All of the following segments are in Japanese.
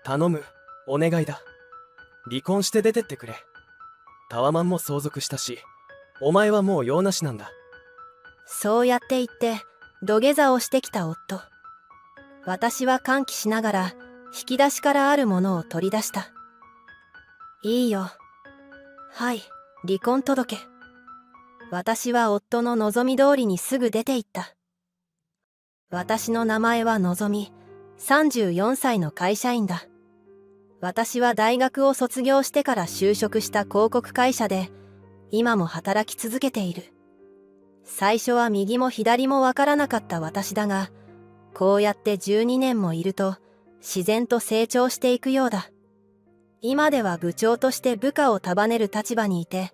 頼む、お願いだ。離婚して出てってくれ。タワマンも相続したし、お前はもう用なしなんだ。そうやって言って土下座をしてきた夫。私は歓喜しながら引き出しからあるものを取り出した。いいよ。はい、離婚届。私は夫の望み通りにすぐ出て行った。私の名前はのぞみ、34歳の会社員だ。私は大学を卒業してから就職した広告会社で、今も働き続けている。最初は右も左もわからなかった私だが、こうやって12年もいると自然と成長していくようだ。今では部長として部下を束ねる立場にいて、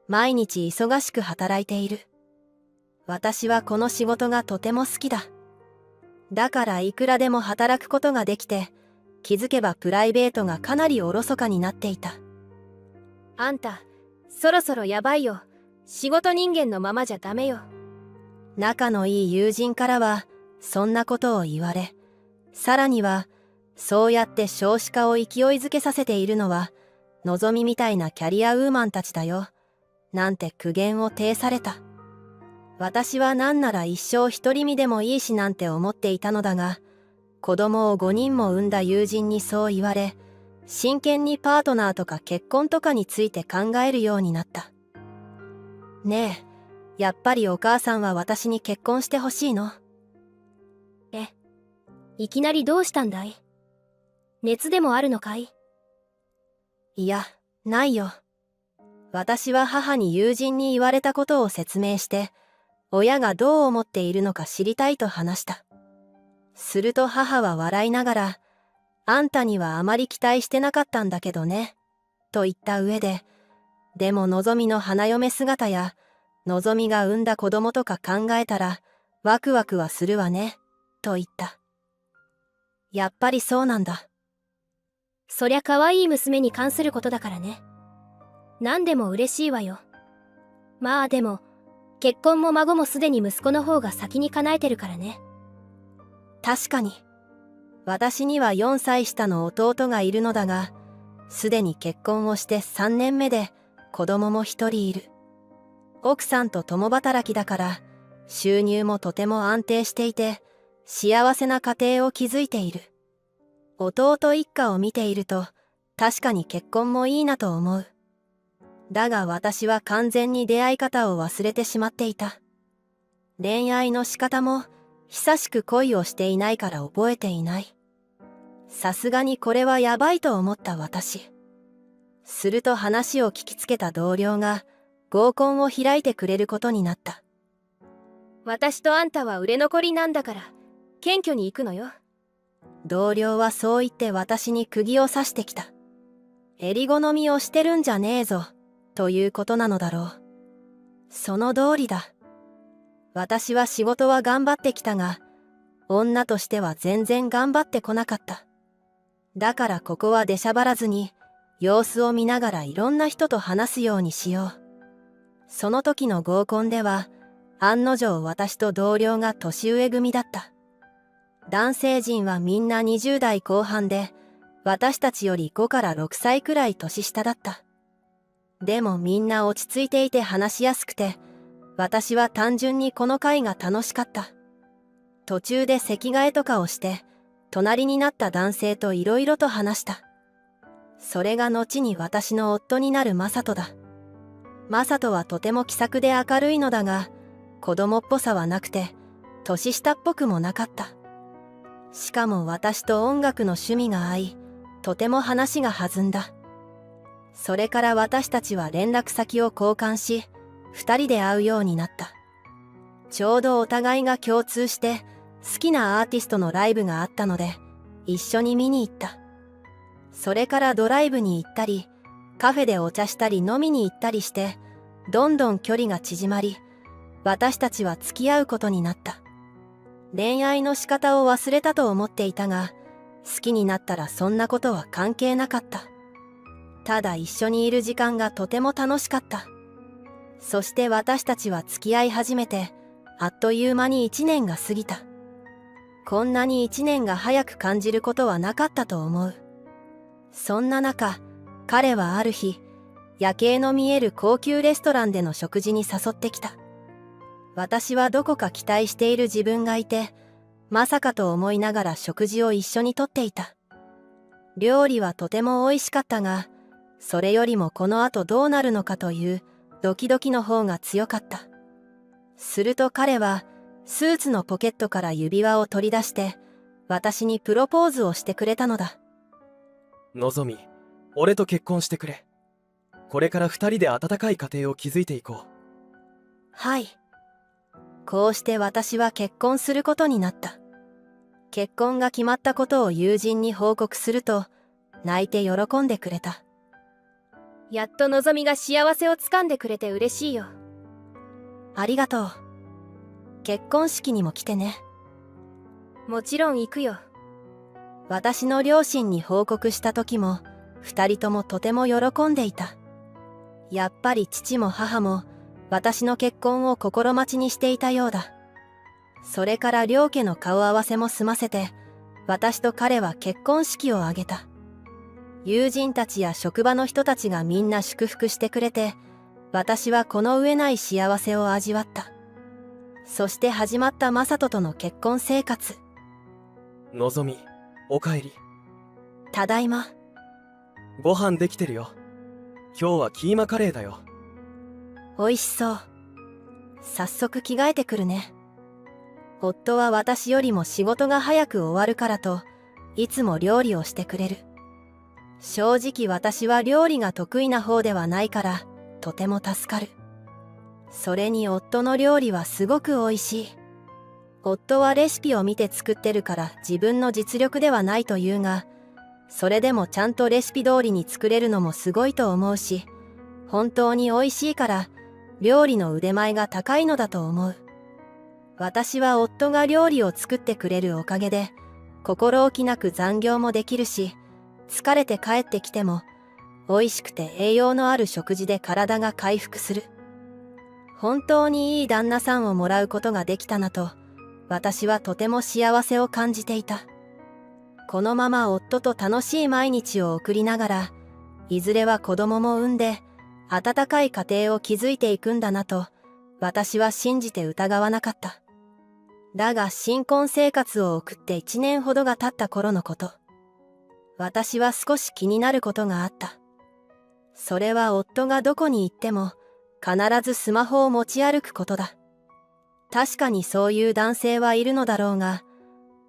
毎日忙しく働いている。私はこの仕事がとても好きだ。だからいくらでも働くことができて、気づけばプライベートがかなりおろそかになっていた。あんた、そろそろやばいよ。仕事人間のままじゃダメよ。仲のいい友人からはそんなことを言われ、さらにはそうやって少子化を勢いづけさせているのはのぞみみたいなキャリアウーマンたちだよ、なんて苦言を呈された。私はなんなら一生独り身でもいいしなんて思っていたのだが、子供を5人も産んだ友人にそう言われ、真剣にパートナーとか結婚とかについて考えるようになった。ねえ、やっぱりお母さんは私に結婚してほしいの？いきなりどうしたんだい？熱でもあるのかい？いや、ないよ。私は母に友人に言われたことを説明して、親がどう思っているのか知りたいと話した。すると母は笑いながら、あんたにはあまり期待してなかったんだけどね、と言った上で、でものぞみの花嫁姿や、のぞみが産んだ子供とか考えたら、ワクワクはするわね、と言った。やっぱりそうなんだ。そりゃ可愛い娘に関することだからね。何でも嬉しいわよ。まあでも、結婚も孫もすでに息子の方が先に叶えてるからね。確かに。私には4歳下の弟がいるのだが、すでに結婚をして3年目で子供も1人いる。奥さんと共働きだから、収入もとても安定していて、幸せな家庭を築いている。弟一家を見ていると、確かに結婚もいいなと思う。だが私は完全に出会い方を忘れてしまっていた。恋愛の仕方も、久しく恋をしていないから覚えていない。さすがにこれはやばいと思った私。すると話を聞きつけた同僚が合コンを開いてくれることになった。私とあんたは売れ残りなんだから、謙虚に行くのよ。同僚はそう言って私に釘を刺してきた。襟好みをしてるんじゃねえぞ、ということなのだろう。その通りだ。私は仕事は頑張ってきたが、女としては全然頑張ってこなかった。だからここは出しゃばらずに、様子を見ながらいろんな人と話すようにしよう。その時の合コンでは、案の定私と同僚が年上組だった。男性陣はみんな20代後半で、私たちより5から6歳くらい年下だった。でもみんな落ち着いていて話しやすくて、私は単純にこの会が楽しかった。途中で席替えとかをして、隣になった男性といろいろと話した。それが後に私の夫になるマサトだ。マサトはとても気さくで明るいのだが、子供っぽさはなくて、年下っぽくもなかった。しかも私と音楽の趣味が合い、とても話が弾んだ。それから私たちは連絡先を交換し、2人で会うようになった。ちょうどお互いが共通して好きなアーティストのライブがあったので、一緒に見に行った。それからドライブに行ったり、カフェでお茶したり飲みに行ったりして、どんどん距離が縮まり、私たちは付き合うことになった。恋愛の仕方を忘れたと思っていたが、好きになったらそんなことは関係なかった。ただ一緒にいる時間がとても楽しかった。そして私たちは付き合い始めて、あっという間に1年が過ぎた。こんなに1年が早く感じることはなかったと思う。そんな中、彼はある日、夜景の見える高級レストランでの食事に誘ってきた。私はどこか期待している自分がいて、まさかと思いながら食事を一緒にとっていた。料理はとても美味しかったが、それよりもこの後どうなるのかというドキドキの方が強かった。すると彼はスーツのポケットから指輪を取り出して、私にプロポーズをしてくれたのだ。のぞみ、俺と結婚してくれ。これから二人で温かい家庭を築いていこう。はい。こうして私は結婚することになった。結婚が決まったことを友人に報告すると、泣いて喜んでくれた。やっとのぞみが幸せをつかんでくれて嬉しいよ。ありがとう。結婚式にも来てね。もちろん行くよ。私の両親に報告した時も、二人ともとても喜んでいた。やっぱり父も母も、私の結婚を心待ちにしていたようだ。それから両家の顔合わせも済ませて、私と彼は結婚式を挙げた。友人たちや職場の人たちがみんな祝福してくれて、私はこの上ない幸せを味わった。そして始まったマサトとの結婚生活。のぞみ、おかえり。ただいま。ご飯できてるよ。今日はキーマカレーだよ。おいしそう。早速着替えてくるね。夫は私よりも仕事が早く終わるからといつも料理をしてくれる。正直私は料理が得意な方ではないからとても助かる。それに夫の料理はすごく美味しい。夫はレシピを見て作ってるから自分の実力ではないというが、それでもちゃんとレシピ通りに作れるのもすごいと思うし、本当に美味しいから料理の腕前が高いのだと思う。私は夫が料理を作ってくれるおかげで心置きなく残業もできるし、疲れて帰ってきても美味しくて栄養のある食事で体が回復する。本当にいい旦那さんをもらうことができたなと私はとても幸せを感じていた。このまま夫と楽しい毎日を送りながら、いずれは子供も産んで温かい家庭を築いていくんだなと私は信じて疑わなかった。だが新婚生活を送って1年ほどが経った頃のこと、私は少し気になることがあった。それは夫がどこに行っても必ずスマホを持ち歩くことだ。確かにそういう男性はいるのだろうが、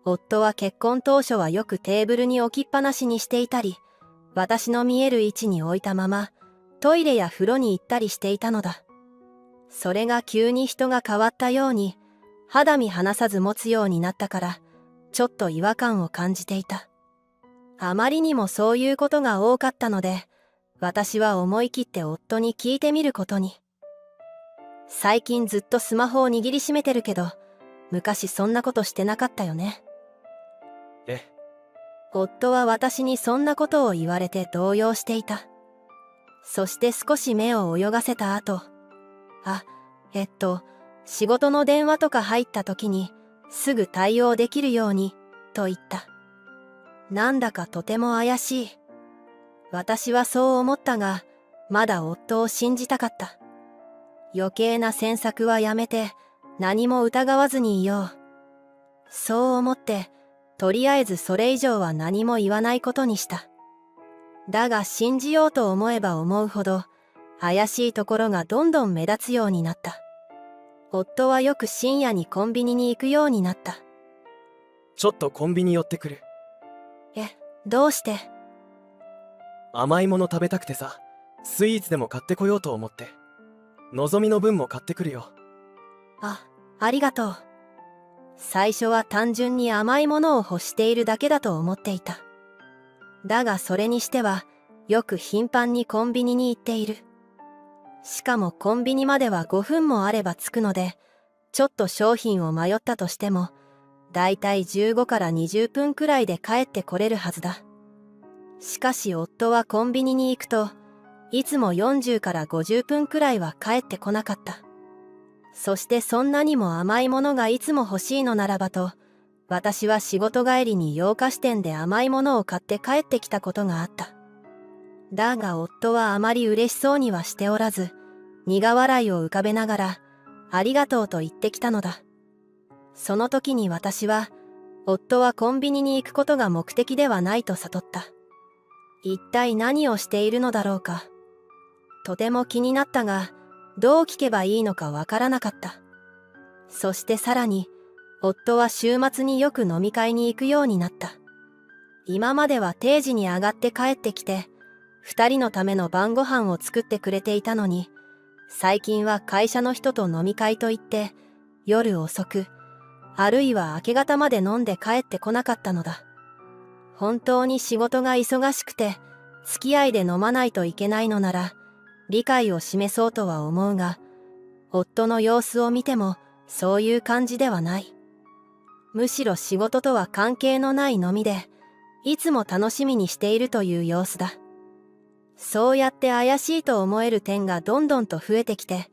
夫は結婚当初はよくテーブルに置きっぱなしにしていたり、私の見える位置に置いたままトイレや風呂に行ったりしていたのだ。それが急に人が変わったように肌身離さず持つようになったから、ちょっと違和感を感じていた。あまりにもそういうことが多かったので、私は思い切って夫に聞いてみることに。最近ずっとスマホを握りしめてるけど、昔そんなことしてなかったよね。夫は私にそんなことを言われて動揺していた。そして少し目を泳がせた後、仕事の電話とか入った時にすぐ対応できるようにと言った。なんだかとても怪しい。私はそう思ったが、まだ夫を信じたかった。余計な詮索はやめて何も疑わずにいよう。そう思ってとりあえずそれ以上は何も言わないことにした。だが信じようと思えば思うほど怪しいところがどんどん目立つようになった。夫はよく深夜にコンビニに行くようになった。ちょっとコンビニ寄ってくる。どうして？甘いもの食べたくてさ、スイーツでも買ってこようと思って。のぞみの分も買ってくるよ。ありがとう。最初は単純に甘いものを欲しているだけだと思っていた。だがそれにしてはよく頻繁にコンビニに行っている。しかもコンビニまでは5分もあれば着くので、ちょっと商品を迷ったとしてもだいたい15から20分くらいで帰ってこれるはずだ。しかし夫はコンビニに行くといつも40から50分くらいは帰ってこなかった。そしてそんなにも甘いものがいつも欲しいのならばと、私は仕事帰りに洋菓子店で甘いものを買って帰ってきたことがあった。だが夫はあまり嬉しそうにはしておらず、苦笑いを浮かべながら、ありがとうと言ってきたのだ。その時に私は、夫はコンビニに行くことが目的ではないと悟った。一体何をしているのだろうか。とても気になったが、どう聞けばいいのかわからなかった。そしてさらに、夫は週末によく飲み会に行くようになった。今までは定時に上がって帰ってきて、二人のための晩ご飯を作ってくれていたのに、最近は会社の人と飲み会といって、夜遅く、あるいは明け方まで飲んで帰ってこなかったのだ。本当に仕事が忙しくて、付き合いで飲まないといけないのなら、理解を示そうとは思うが、夫の様子を見ても、そういう感じではない。むしろ仕事とは関係のない飲みで、いつも楽しみにしているという様子だ。そうやって怪しいと思える点がどんどんと増えてきて、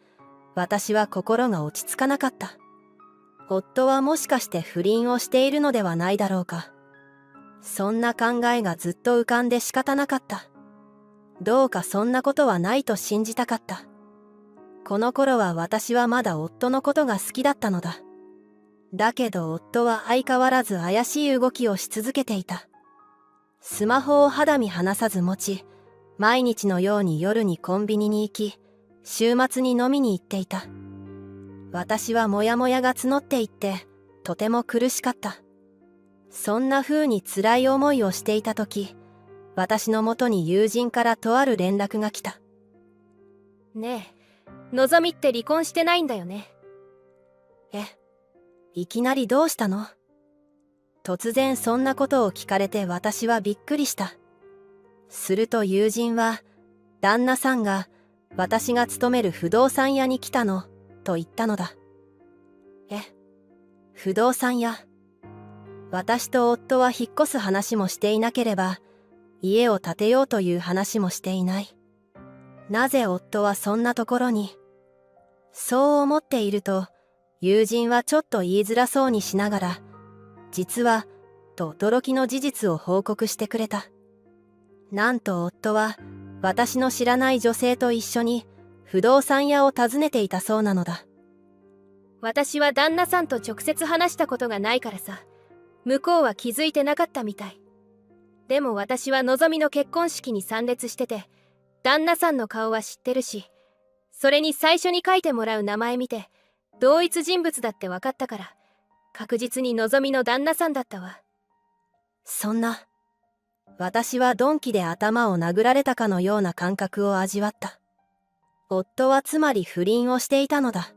私は心が落ち着かなかった。夫はもしかして不倫をしているのではないだろうか。そんな考えがずっと浮かんで仕方なかった。どうかそんなことはないと信じたかった。この頃は私はまだ夫のことが好きだったのだ。だけど夫は相変わらず怪しい動きをし続けていた。スマホを肌身離さず持ち、毎日のように夜にコンビニに行き、週末に飲みに行っていた。私はモヤモヤが募っていって、とても苦しかった。そんな風に辛い思いをしていた時、私のもとに友人からとある連絡が来た。ねえ、のぞみって離婚してないんだよね。いきなりどうしたの？突然そんなことを聞かれて私はびっくりした。すると友人は、旦那さんが私が勤める不動産屋に来たの、と言ったのだ。不動産屋。私と夫は引っ越す話もしていなければ、家を建てようという話もしていない。なぜ夫はそんなところに？そう思っていると、友人はちょっと言いづらそうにしながら、実は、と驚きの事実を報告してくれた。なんと夫は、私の知らない女性と一緒に、不動産屋を訪ねていたそうなのだ。私は旦那さんと直接話したことがないからさ、向こうは気づいてなかったみたい。でも私はのぞみの結婚式に参列してて、旦那さんの顔は知ってるし、それに最初に書いてもらう名前見て、同一人物だって分かったから、確実にのぞみの旦那さんだったわ。そんな、私は鈍器で頭を殴られたかのような感覚を味わった。夫はつまり不倫をしていたのだ。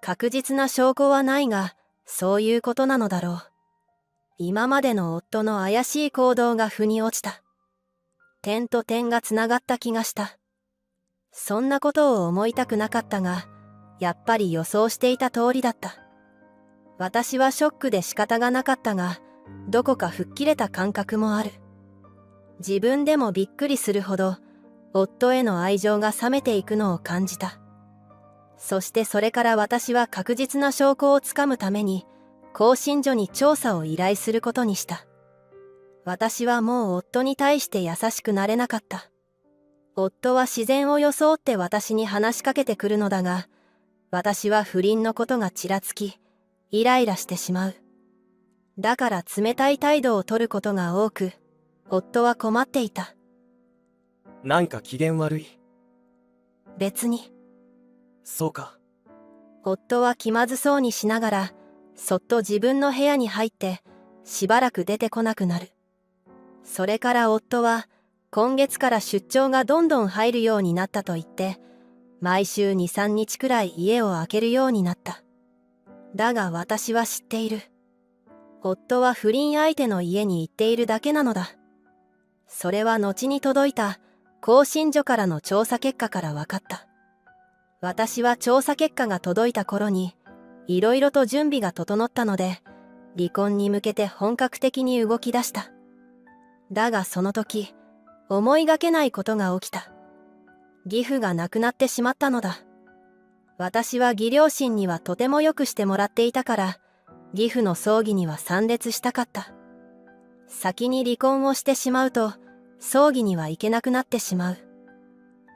確実な証拠はないが、そういうことなのだろう。今までの夫の怪しい行動が腑に落ちた。点と点がつながった気がした。そんなことを思いたくなかったが、やっぱり予想していた通りだった。私はショックで仕方がなかったが、どこか吹っ切れた感覚もある。自分でもびっくりするほど、夫への愛情が冷めていくのを感じた。そしてそれから私は確実な証拠をつかむために、興信所に調査を依頼することにした。私はもう夫に対して優しくなれなかった。夫は自然を装って私に話しかけてくるのだが、私は不倫のことがちらつき、イライラしてしまう。だから冷たい態度を取ることが多く、夫は困っていた。なんか機嫌悪い？別に。そうか。夫は気まずそうにしながら、そっと自分の部屋に入って、しばらく出てこなくなる。それから夫は、今月から出張がどんどん入るようになったと言って、毎週2、3日くらい家を空けるようになった。だが私は知っている。夫は不倫相手の家に行っているだけなのだ。それは後に届いた興信所からの調査結果から分かった。私は調査結果が届いた頃に、いろいろと準備が整ったので、離婚に向けて本格的に動き出した。だがその時、思いがけないことが起きた。義父が亡くなってしまったのだ。私は義両親にはとてもよくしてもらっていたから、義父の葬儀には参列したかった。先に離婚をしてしまうと、葬儀には行けなくなってしまう。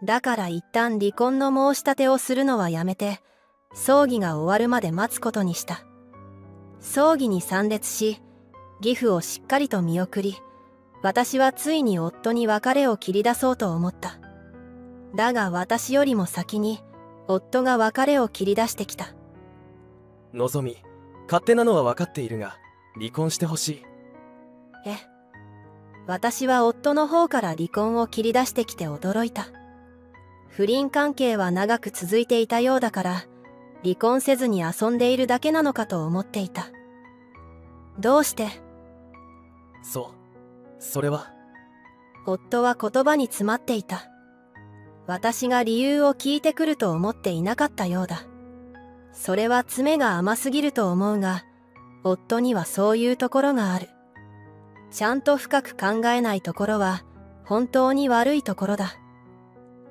だから一旦離婚の申し立てをするのはやめて、葬儀が終わるまで待つことにした。葬儀に参列し、義父をしっかりと見送り、私はついに夫に別れを切り出そうと思った。だが私よりも先に、夫が別れを切り出してきた。のぞみ、勝手なのは分かっているが、離婚してほしい。私は夫の方から離婚を切り出してきて驚いた。不倫関係は長く続いていたようだから、離婚せずに遊んでいるだけなのかと思っていた。どうして？それは。夫は言葉に詰まっていた。私が理由を聞いてくると思っていなかったようだ。それは詰めが甘すぎると思うが、夫にはそういうところがある。ちゃんと深く考えないところは本当に悪いところだ。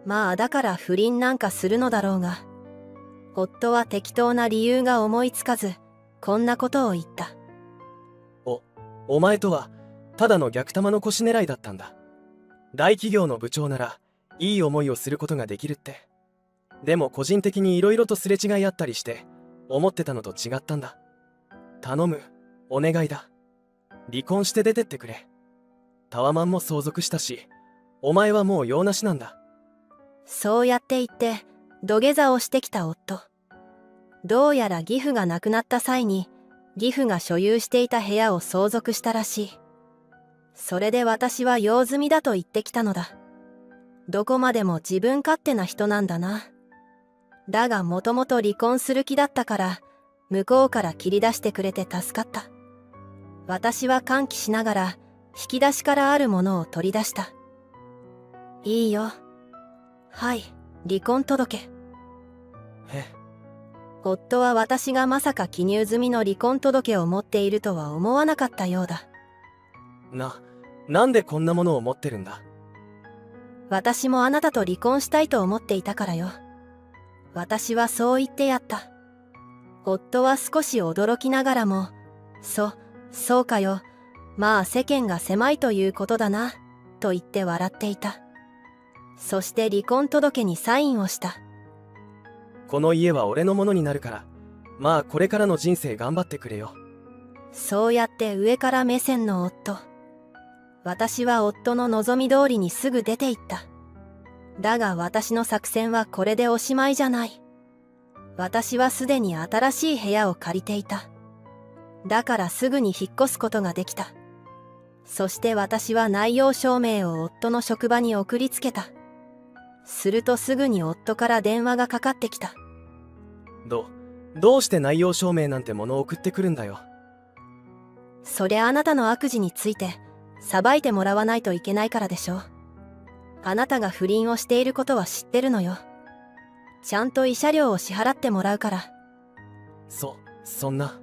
まあだから不倫なんかするのだろうが、夫は適当な理由が思いつかず、こんなことを言った。お前とはただの逆玉の腰狙いだったんだ。大企業の部長ならいい思いをすることができるって。でも個人的に色々とすれ違いあったりして思ってたのと違ったんだ。頼む、お願いだ。離婚して出てってくれ。タワマンも相続したし、お前はもう用なしなんだ。そうやって言って土下座をしてきた夫。どうやら義父が亡くなった際に義父が所有していた部屋を相続したらしい。それで私は用済みだと言ってきたのだ。どこまでも自分勝手な人なんだな。だがもともと離婚する気だったから向こうから切り出してくれて助かった。私は歓喜しながら引き出しからあるものを取り出した。いいよ。はい、離婚届。夫は私がまさか記入済みの離婚届を持っているとは思わなかったようだ。なんでこんなものを持ってるんだ？私もあなたと離婚したいと思っていたからよ。私はそう言ってやった。夫は少し驚きながらも、そうかよ。まあ世間が狭いということだな、と言って笑っていた。そして離婚届にサインをした。この家は俺のものになるから、まあこれからの人生頑張ってくれよ。そうやって上から目線の夫。私は夫の望み通りにすぐ出て行った。だが私の作戦はこれでおしまいじゃない。私はすでに新しい部屋を借りていた。だからすぐに引っ越すことができた。そして私は内容証明を夫の職場に送りつけた。するとすぐに夫から電話がかかってきた。どうして内容証明なんてものを送ってくるんだよ。そりゃあなたの悪事について裁いてもらわないといけないからでしょ。あなたが不倫をしていることは知ってるのよ。ちゃんと慰謝料を支払ってもらうから。そんな。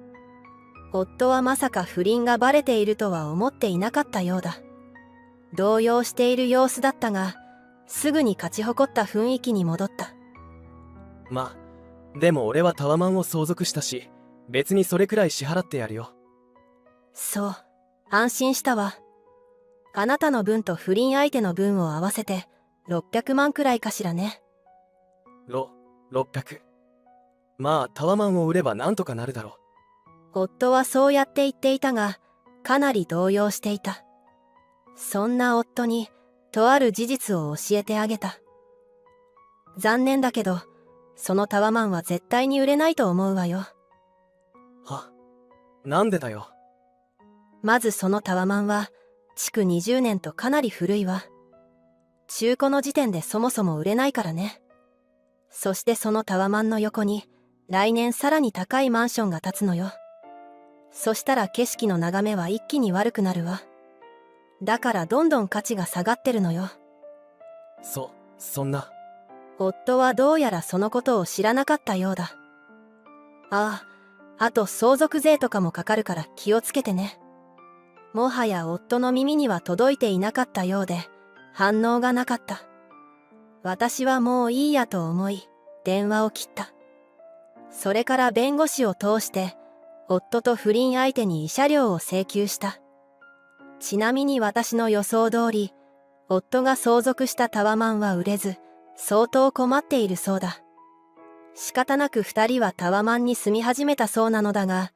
夫はまさか不倫がバレているとは思っていなかったようだ。動揺している様子だったが、すぐに勝ち誇った雰囲気に戻った。まあ、でも俺はタワマンを相続したし、別にそれくらい支払ってやるよ。そう、安心したわ。あなたの分と不倫相手の分を合わせて600万くらいかしらね。600。まあタワマンを売ればなんとかなるだろう。夫はそうやって言っていたが、かなり動揺していた。そんな夫にとある事実を教えてあげた。残念だけど、そのタワマンは絶対に売れないと思うわよ。なんでだよ。まずそのタワマンは築20年とかなり古いわ。中古の時点でそもそも売れないからね。そしてそのタワマンの横に来年さらに高いマンションが建つのよ。そしたら景色の眺めは一気に悪くなるわ。だからどんどん価値が下がってるのよ。そんな。夫はどうやらそのことを知らなかったようだ。あと相続税とかもかかるから気をつけてね。もはや夫の耳には届いていなかったようで、反応がなかった。私はもういいやと思い、電話を切った。それから弁護士を通して、夫と不倫相手に慰謝料を請求した。ちなみに私の予想通り、夫が相続したタワマンは売れず、相当困っているそうだ。仕方なく二人はタワマンに住み始めたそうなのだが、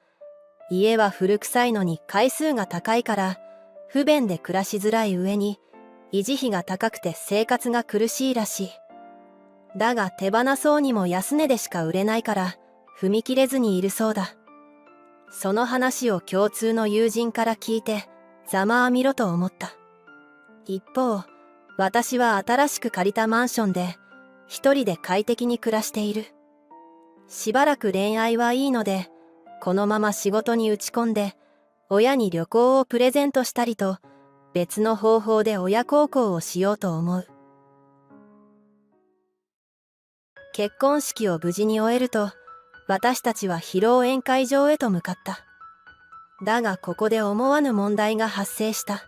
家は古臭いのに階数が高いから不便で暮らしづらい上に維持費が高くて生活が苦しいらしい。だが手放そうにも安値でしか売れないから踏み切れずにいるそうだ。その話を共通の友人から聞いてざまあみろと思った。一方、私は新しく借りたマンションで一人で快適に暮らしている。しばらく恋愛はいいので、このまま仕事に打ち込んで親に旅行をプレゼントしたりと別の方法で親孝行をしようと思う。結婚式を無事に終えると、私たちは披露宴会場へと向かった。だがここで思わぬ問題が発生した。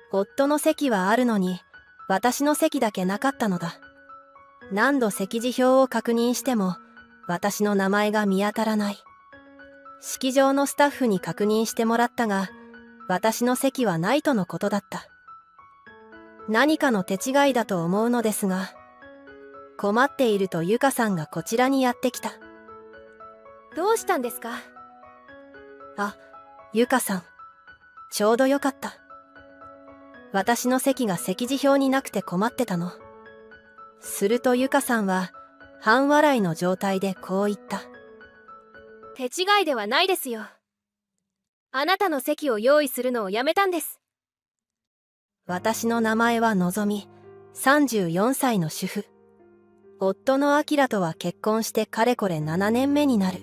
夫の席はあるのに、私の席だけなかったのだ。何度席次表を確認しても、私の名前が見当たらない。式場のスタッフに確認してもらったが、私の席はないとのことだった。何かの手違いだと思うのですが、困っているとゆかさんがこちらにやってきた。どうしたんですか？あ、ゆかさん、ちょうどよかった。私の席が席次表になくて困ってたの。するとゆかさんは半笑いの状態でこう言った。手違いではないですよ。あなたの席を用意するのをやめたんです。私の名前はのぞみ、34歳の主婦。夫のあきらとは結婚してかれこれ7年目になる。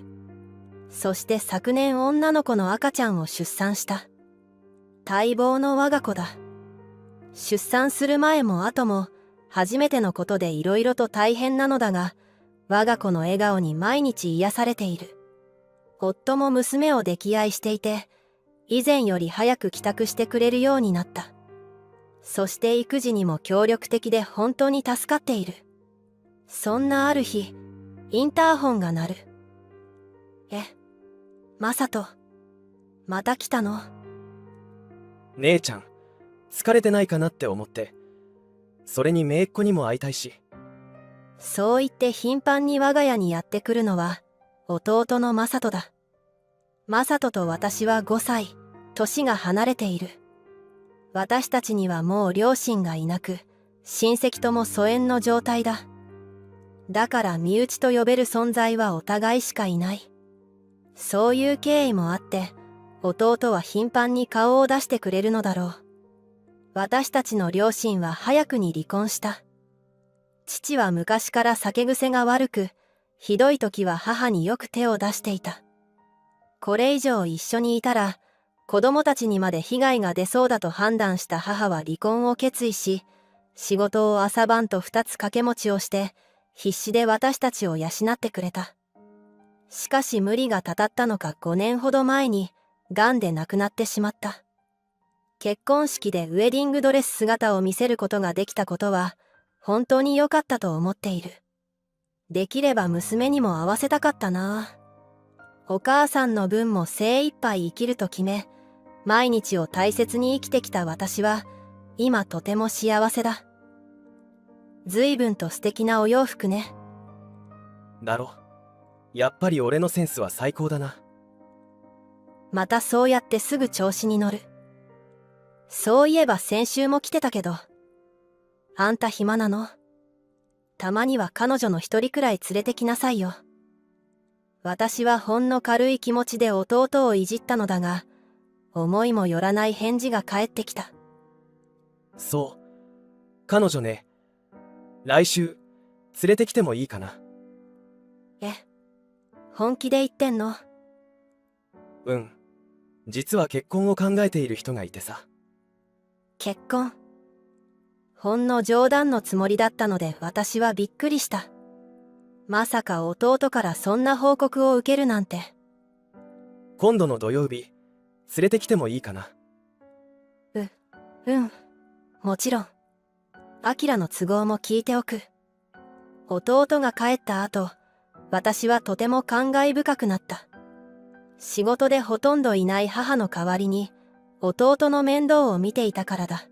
そして昨年女の子の赤ちゃんを出産した。待望の我が子だ。出産する前も後も初めてのことでいろいろと大変なのだが、我が子の笑顔に毎日癒されている。夫も娘を溺愛していて、以前より早く帰宅してくれるようになった。そして育児にも協力的で本当に助かっている。そんなある日、インターホンが鳴る。マサト、また来たの？姉ちゃん、疲れてないかなって思って。それに姪っ子にも会いたいし。そう言って頻繁に我が家にやってくるのは弟のマサトだ。マサトと私は5歳、年が離れている。私たちにはもう両親がいなく、親戚とも疎遠の状態だ。だから身内と呼べる存在はお互いしかいない。そういう経緯もあって、弟は頻繁に顔を出してくれるのだろう。私たちの両親は早くに離婚した。父は昔から酒癖が悪く、ひどい時は母によく手を出していた。これ以上一緒にいたら、子供たちにまで被害が出そうだと判断した母は離婚を決意し、仕事を朝晩と2つ掛け持ちをして、必死で私たちを養ってくれた。しかし無理がたたったのか5年ほど前に、癌で亡くなってしまった。結婚式でウェディングドレス姿を見せることができたことは、本当に良かったと思っている。できれば娘にも会わせたかったな。お母さんの分も精一杯生きると決め、毎日を大切に生きてきた私は、今とても幸せだ。随分と素敵なお洋服ね。だろ。やっぱり俺のセンスは最高だな。またそうやってすぐ調子に乗る。そういえば先週も来てたけど。あんた暇なの？たまには彼女の一人くらい連れてきなさいよ。私はほんの軽い気持ちで弟をいじったのだが、思いもよらない返事が返ってきた。そう。彼女ね。来週、連れてきてもいいかな。本気で言ってんの？うん。実は結婚を考えている人がいてさ。結婚？ほんの冗談のつもりだったので私はびっくりした。まさか弟からそんな報告を受けるなんて。今度の土曜日、連れてきてもいいかな。うん。もちろん。アキラの都合も聞いておく。弟が帰った後、私はとても感慨深くなった。仕事でほとんどいない母の代わりに、弟の面倒を見ていたからだ。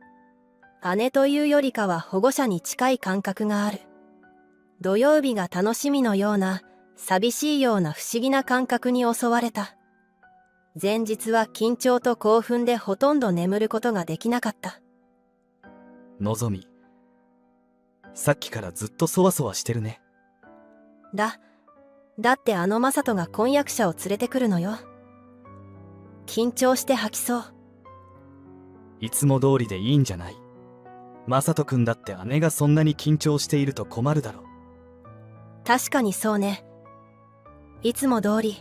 姉というよりかは保護者に近い感覚がある。土曜日が楽しみのような、寂しいような不思議な感覚に襲われた。前日は緊張と興奮でほとんど眠ることができなかった。のぞみ、さっきからずっとそわそわしてるね。だってマサトが婚約者を連れてくるのよ。緊張して吐きそう。いつも通りでいいんじゃない。マサト君だって姉がそんなに緊張していると困るだろ。確かにそうね。いつも通りっ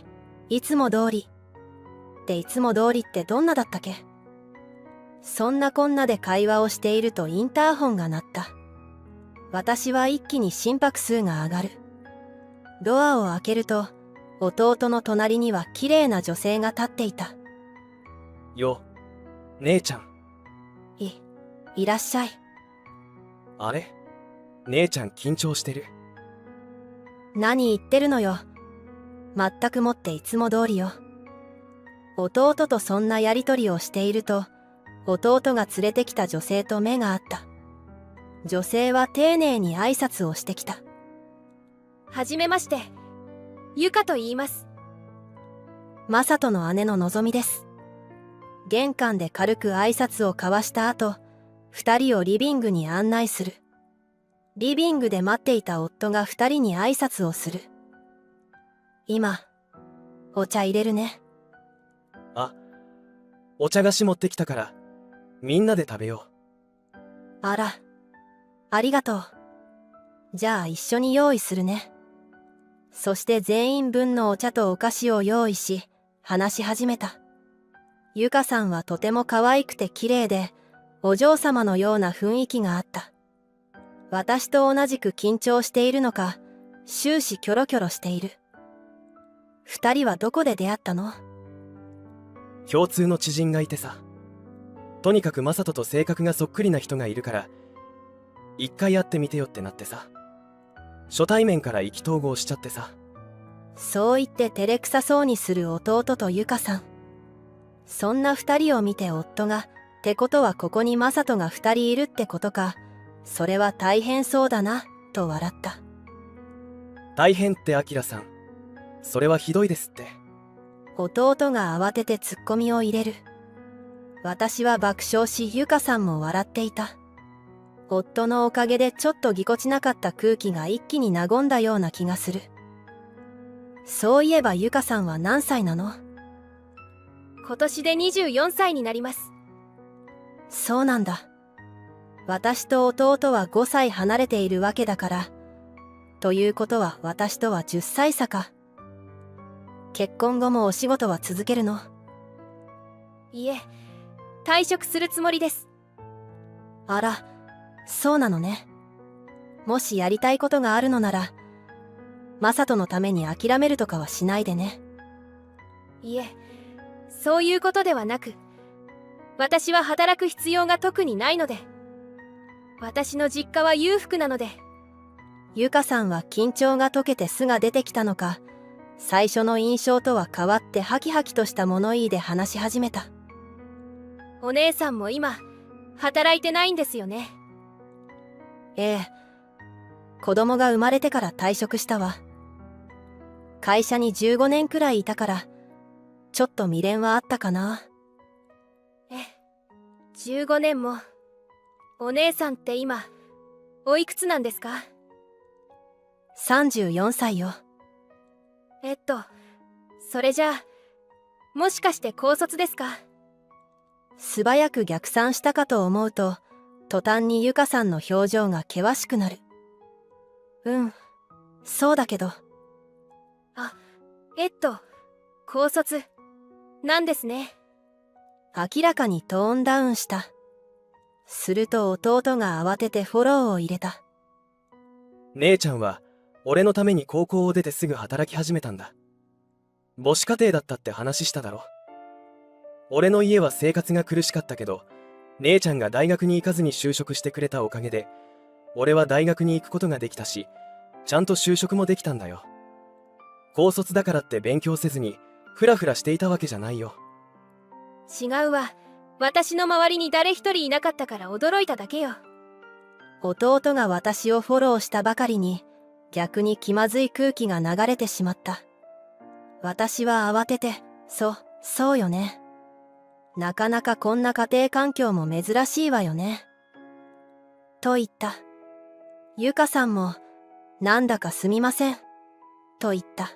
ていつも通りってどんなだったっけ。そんなこんなで会話をしているとインターホンが鳴った。私は一気に心拍数が上がる。ドアを開けると、弟の隣には綺麗な女性が立っていた。よ、姉ちゃん。いらっしゃい。あれ、姉ちゃん緊張してる。何言ってるのよ。全くもっていつも通りよ。弟とそんなやりとりをしていると、弟が連れてきた女性と目が合った。女性は丁寧に挨拶をしてきた。はじめまして、ゆかと言います。マサトの姉ののぞみです。玄関で軽く挨拶を交わした後、二人をリビングに案内する。リビングで待っていた夫が二人に挨拶をする。今、お茶入れるね。あ、お茶菓子持ってきたから、みんなで食べよう。あら、ありがとう。じゃあ一緒に用意するね。そして全員分のお茶とお菓子を用意し、話し始めた。ゆかさんはとても可愛くて綺麗で、お嬢様のような雰囲気があった。私と同じく緊張しているのか、終始キョロキョロしている。二人はどこで出会ったの？共通の知人がいてさ。とにかくマサトと性格がそっくりな人がいるから、一回会ってみてよってなってさ。初対面から意気投合しちゃってさ。そう言って照れくさそうにする弟とゆかさん。そんな二人を見て夫が、ってことはここにマサトが二人いるってことか。それは大変そうだな、と笑った。大変ってアキラさん。それはひどいですって。弟が慌ててツッコミを入れる。私は爆笑し、ゆかさんも笑っていた。夫のおかげでちょっとぎこちなかった空気が一気に和んだような気がする。そういえばゆかさんは何歳なの？今年で24歳になります。そうなんだ。私と弟は5歳離れているわけだから。ということは私とは10歳差か。結婚後もお仕事は続けるの？いえ、退職するつもりです。あら、そうなのね。もしやりたいことがあるのなら、マサトのために諦めるとかはしないでね。いえ、そういうことではなく、私は働く必要が特にないので。私の実家は裕福なので。ゆかさんは緊張が解けて素が出てきたのか、最初の印象とは変わってハキハキとした物言いで話し始めた。お姉さんも今、働いてないんですよね。ええ。子供が生まれてから退職したわ。会社に15年くらいいたから、ちょっと未練はあったかな。15年も。お姉さんって今、おいくつなんですか？34歳よ。それじゃあ、もしかして高卒ですか？素早く逆算したかと思うと、途端にゆかさんの表情が険しくなる。そうだけど。高卒、なんですね。明らかにトーンダウンした。すると弟が慌ててフォローを入れた。姉ちゃんは俺のために高校を出てすぐ働き始めたんだ。母子家庭だったって話しただろ。俺の家は生活が苦しかったけど、姉ちゃんが大学に行かずに就職してくれたおかげで、俺は大学に行くことができたし、ちゃんと就職もできたんだよ。高卒だからって勉強せずにフラフラしていたわけじゃないよ。違うわ。私の周りに誰一人いなかったから驚いただけよ。弟が私をフォローしたばかりに、逆に気まずい空気が流れてしまった。私は慌てて、そうよね。なかなかこんな家庭環境も珍しいわよね。と言った。ゆかさんも、なんだかすみません。と言った。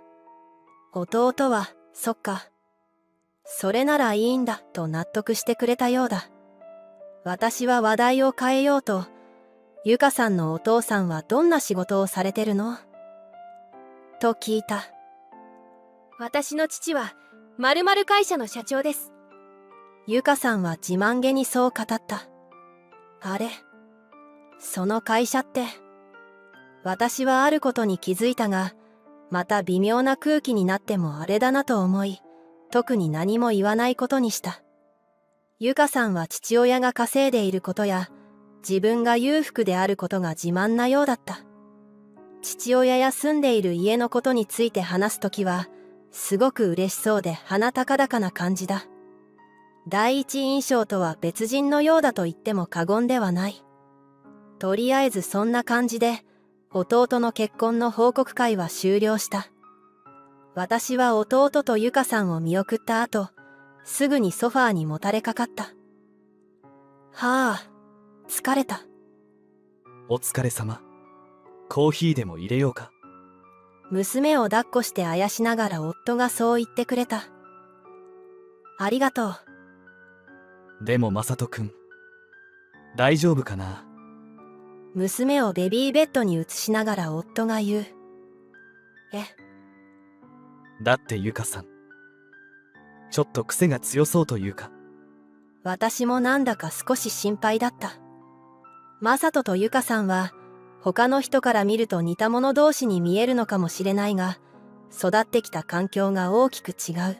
弟は、そっか。それならいいんだ、と納得してくれたようだ。私は話題を変えようと、ゆかさんのお父さんはどんな仕事をされてるのと聞いた。私の父は、〇〇会社の社長です。ゆかさんは自慢げにそう語った。あれ、その会社って。私はあることに気づいたが、また微妙な空気になってもあれだなと思い、特に何も言わないことにした。ゆかさんは父親が稼いでいることや、自分が裕福であることが自慢なようだった。父親や住んでいる家のことについて話すときは、すごく嬉しそうで鼻高々な感じだ。第一印象とは別人のようだと言っても過言ではない。とりあえずそんな感じで、弟の結婚の報告会は終了した。私は弟とゆかさんを見送った後、すぐにソファーにもたれかかった。はあ、疲れた。お疲れ様。コーヒーでも入れようか。娘を抱っこしてあやしながら夫がそう言ってくれた。ありがとう。でもマサトくん、大丈夫かな。娘をベビーベッドに移しながら夫が言う。だってゆかさん、ちょっと癖が強そうというか。私もなんだか少し心配だった。マサトとゆかさんは、他の人から見ると似た者同士に見えるのかもしれないが、育ってきた環境が大きく違う。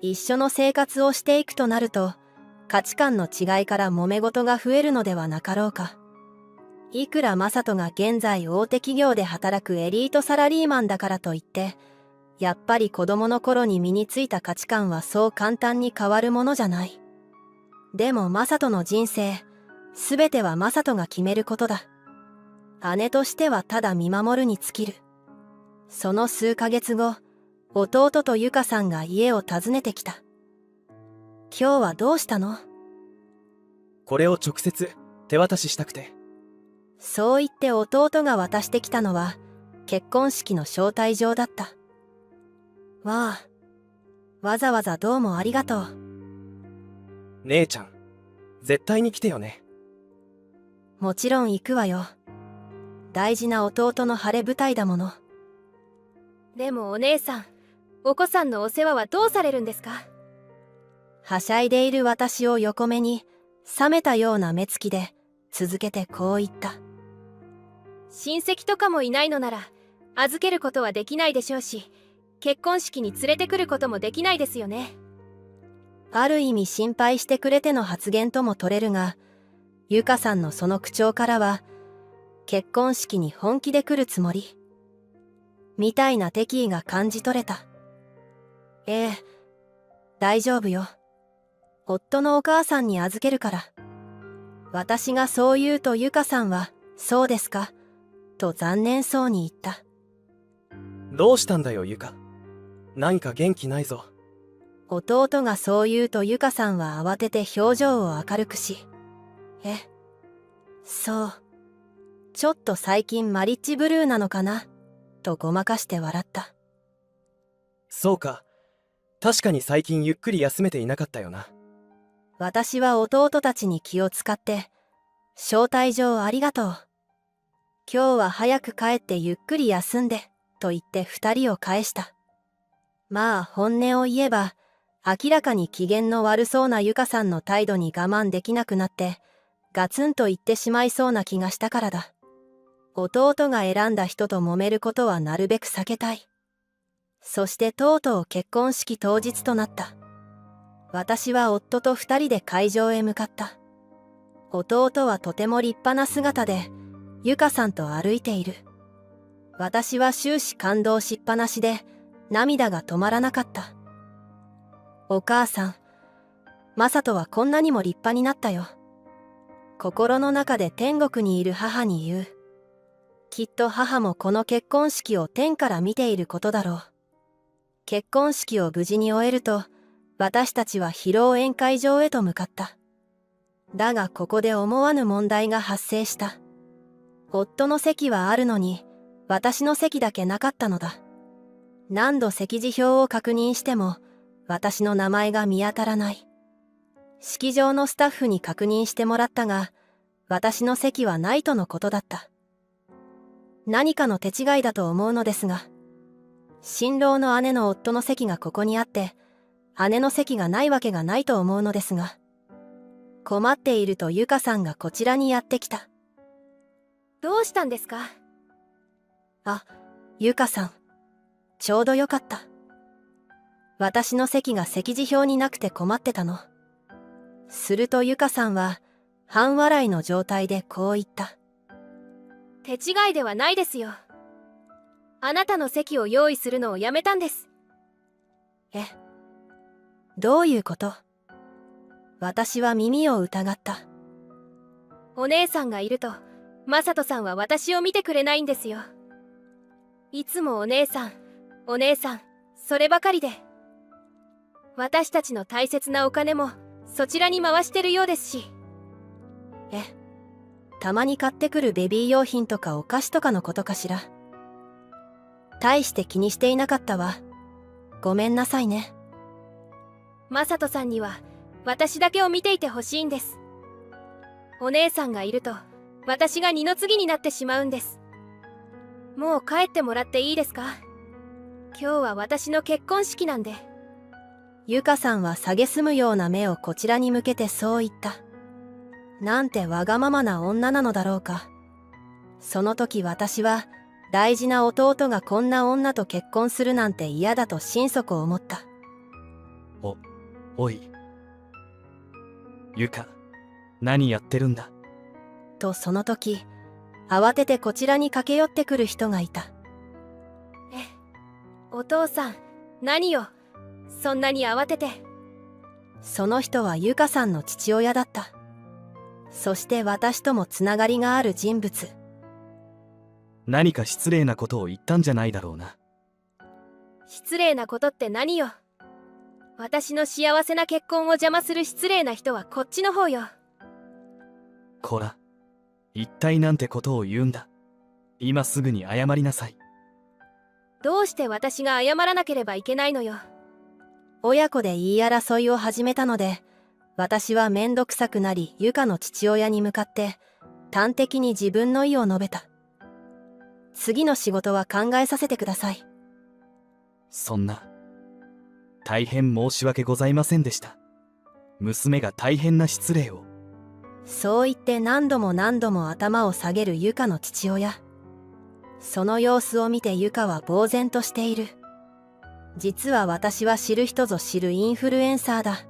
一緒の生活をしていくとなると、価値観の違いから揉め事が増えるのではなかろうか。いくらマサトが現在大手企業で働くエリートサラリーマンだからといって、やっぱり子供の頃に身についた価値観はそう簡単に変わるものじゃない。でもマサトの人生、すべてはマサトが決めることだ。姉としてはただ見守るに尽きる。その数ヶ月後、弟とゆかさんが家を訪ねてきた。今日はどうしたの？これを直接手渡ししたくて。そう言って弟が渡してきたのは結婚式の招待状だった。わざわざどうもありがとう。姉ちゃん、絶対に来てよね。もちろん行くわよ。大事な弟の晴れ舞台だもの。でもお姉さん、お子さんのお世話はどうされるんですか？はしゃいでいる私を横目に、冷めたような目つきで、続けてこう言った。親戚とかもいないのなら、預けることはできないでしょうし、結婚式に連れてくることもできないですよね。ある意味心配してくれての発言とも取れるが、ゆかさんのその口調からは、結婚式に本気で来るつもりみたいな敵意が感じ取れた。大丈夫よ。夫のお母さんに預けるから。私がそう言うとゆかさんは、そうですか、と残念そうに言った。どうしたんだよゆか。なんか元気ないぞ。弟がそう言うとゆかさんは慌てて表情を明るくし、そう。ちょっと最近マリッジブルーなのかなとごまかして笑った。そうか。確かに最近ゆっくり休めていなかったよな。私は弟たちに気を使って、招待状ありがとう。今日は早く帰ってゆっくり休んで、と言って二人を返した。まあ本音を言えば、明らかに機嫌の悪そうなゆかさんの態度に我慢できなくなって、ガツンと言ってしまいそうな気がしたからだ。弟が選んだ人と揉めることはなるべく避けたい。そしてとうとう結婚式当日となった。私は夫と二人で会場へ向かった。弟はとても立派な姿で、ゆかさんと歩いている。私は終始感動しっぱなしで、涙が止まらなかった。お母さん、マサトはこんなにも立派になったよ。心の中で天国にいる母に言う。きっと母もこの結婚式を天から見ていることだろう。結婚式を無事に終えると、私たちは披露宴会場へと向かった。だがここで思わぬ問題が発生した。夫の席はあるのに、私の席だけなかったのだ。何度席次表を確認しても、私の名前が見当たらない。式場のスタッフに確認してもらったが、私の席はないとのことだった。何かの手違いだと思うのですが、新郎の姉の夫の席がここにあって、姉の席がないわけがないと思うのですが、困っているとゆかさんがこちらにやってきた。どうしたんですか？あ、ゆかさん、ちょうどよかった。私の席が席次表になくて困ってたの。するとゆかさんは半笑いの状態でこう言った。手違いではないですよ。あなたの席を用意するのをやめたんです。え、どういうこと？私は耳を疑った。お姉さんがいると、マサトさんは私を見てくれないんですよ。いつもお姉さん、お姉さん、そればかりで。私たちの大切なお金もそちらに回してるようですし。たまに買ってくるベビー用品とかお菓子とかのことかしら。大して気にしていなかったわ。ごめんなさいね。マサトさんには私だけを見ていてほしいんです。お姉さんがいると私が二の次になってしまうんです。もう帰ってもらっていいですか？今日は私の結婚式なんで。ゆかさんは蔑むような目をこちらに向けてそう言った。なんてわがままな女なのだろうか。その時私は大事な弟がこんな女と結婚するなんて嫌だと心底思った。おい。ゆか、何やってるんだ？とその時、慌ててこちらに駆け寄ってくる人がいた。お父さん、何よ、そんなに慌てて。その人はゆかさんの父親だった。そして私ともつながりがある人物。何か失礼なことを言ったんじゃないだろうな。失礼なことって何よ。私の幸せな結婚を邪魔する失礼な人はこっちの方よ。こら、一体なんてことを言うんだ。今すぐに謝りなさい。どうして私が謝らなければいけないのよ。親子で言い争いを始めたので、私はめんどくさくなりゆかの父親に向かって端的に自分の意を述べた。次の仕事は考えさせてください。そんな。大変申し訳ございませんでした。娘が大変な失礼を。そう言って何度も何度も頭を下げるゆかの父親。その様子を見てゆかは呆然としている。実は私は知る人ぞ知るインフルエンサーだ。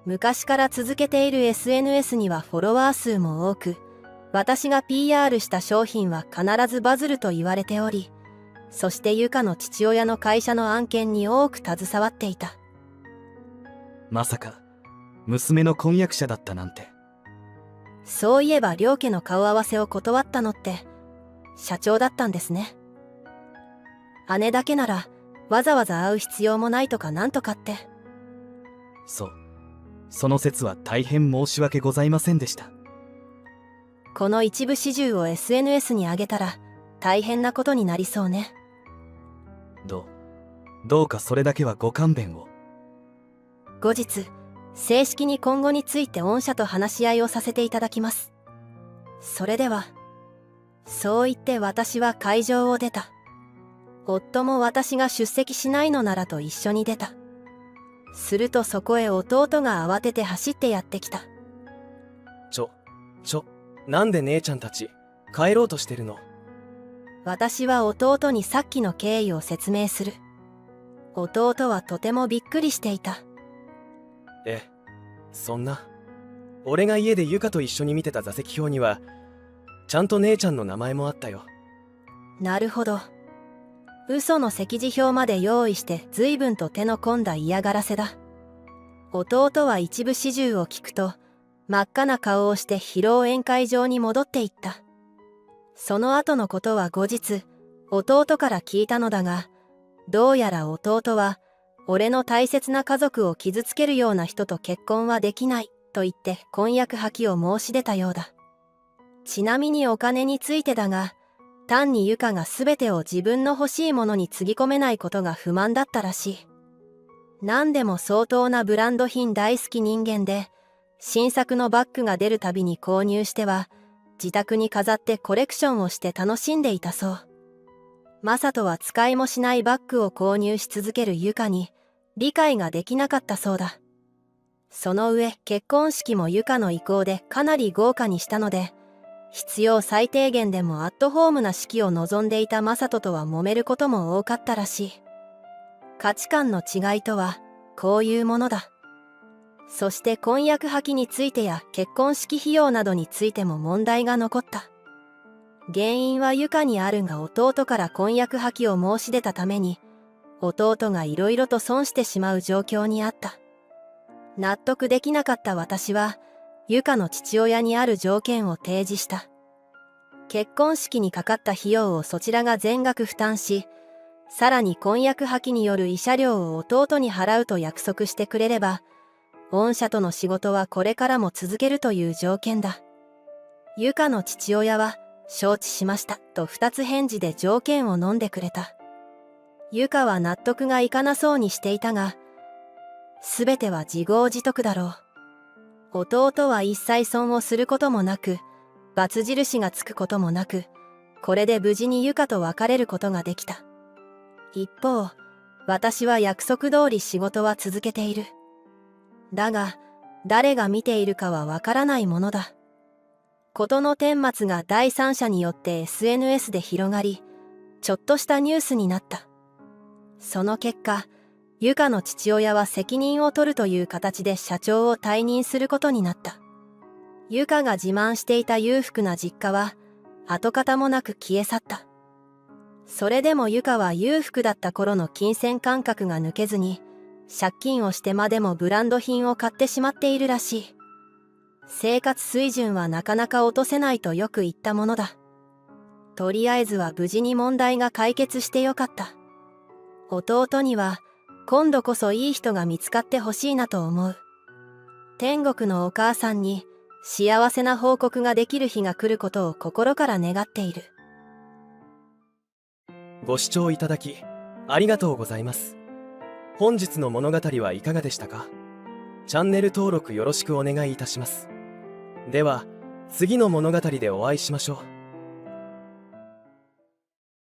昔から続けている SNS にはフォロワー数も多く、私が PR した商品は必ずバズると言われており、そしてゆかの父親の会社の案件に多く携わっていた。まさか、娘の婚約者だったなんて。そういえば両家の顔合わせを断ったのって、社長だったんですね。姉だけなら、わざわざ会う必要もないとかなんとかって。そう。その説は大変申し訳ございませんでした。この一部始終を SNS に上げたら、大変なことになりそうね。どうかそれだけはご勘弁を。後日、正式に今後について御社と話し合いをさせていただきます。それでは。そう言って私は会場を出た。夫も私が出席しないのならと一緒に出た。するとそこへ弟が慌てて走ってやってきた。なんで姉ちゃんたち帰ろうとしてるの？私は弟にさっきの経緯を説明する。弟はとてもびっくりしていた。そんな。俺が家でゆかと一緒に見てた座席表にはちゃんと姉ちゃんの名前もあったよ。なるほど。嘘の席次表まで用意して随分と手の込んだ嫌がらせだ。弟は一部始終を聞くと、真っ赤な顔をして披露宴会場に戻っていった。その後のことは後日、弟から聞いたのだが、どうやら弟は、俺の大切な家族を傷つけるような人と結婚はできないと言って婚約破棄を申し出たようだ。ちなみにお金についてだが、単にユカが全てを自分の欲しいものにつぎ込めないことが不満だったらしい。何でも相当なブランド品大好き人間で、新作のバッグが出るたびに購入しては、自宅に飾ってコレクションをして楽しんでいたそう。マサトは使いもしないバッグを購入し続けるユカに理解ができなかったそうだ。その上、結婚式もユカの意向でかなり豪華にしたので、必要最低限でもアットホームな式を望んでいたマサトとは揉めることも多かったらしい。価値観の違いとはこういうものだ。そして婚約破棄についてや結婚式費用などについても問題が残った。原因はユカにあるが、弟から婚約破棄を申し出たために弟がいろいろと損してしまう状況にあった。納得できなかった私はユカの父親にある条件を提示した。結婚式にかかった費用をそちらが全額負担し、さらに婚約破棄による慰謝料を弟に払うと約束してくれれば、御社との仕事はこれからも続けるという条件だ。ユカの父親は承知しましたと二つ返事で条件を飲んでくれた。ユカは納得がいかなそうにしていたが、すべては自業自得だろう。弟は一切損をすることもなく、罰印がつくこともなく、これで無事にユカと別れることができた。一方、私は約束通り仕事は続けている。だが、誰が見ているかはわからないものだ。事の顛末が第三者によって SNS で広がり、ちょっとしたニュースになった。その結果、ユカの父親は責任を取るという形で社長を退任することになった。ユカが自慢していた裕福な実家は、跡形もなく消え去った。それでもユカは裕福だった頃の金銭感覚が抜けずに、借金をしてまでもブランド品を買ってしまっているらしい。生活水準はなかなか落とせないとよく言ったものだ。とりあえずは無事に問題が解決してよかった。弟には今度こそいい人が見つかってほしいなと思う。天国のお母さんに幸せな報告ができる日が来ることを心から願っている。ご視聴いただきありがとうございます。本日の物語はいかがでしたか？チャンネル登録よろしくお願いいたします。では、次の物語でお会いしましょう。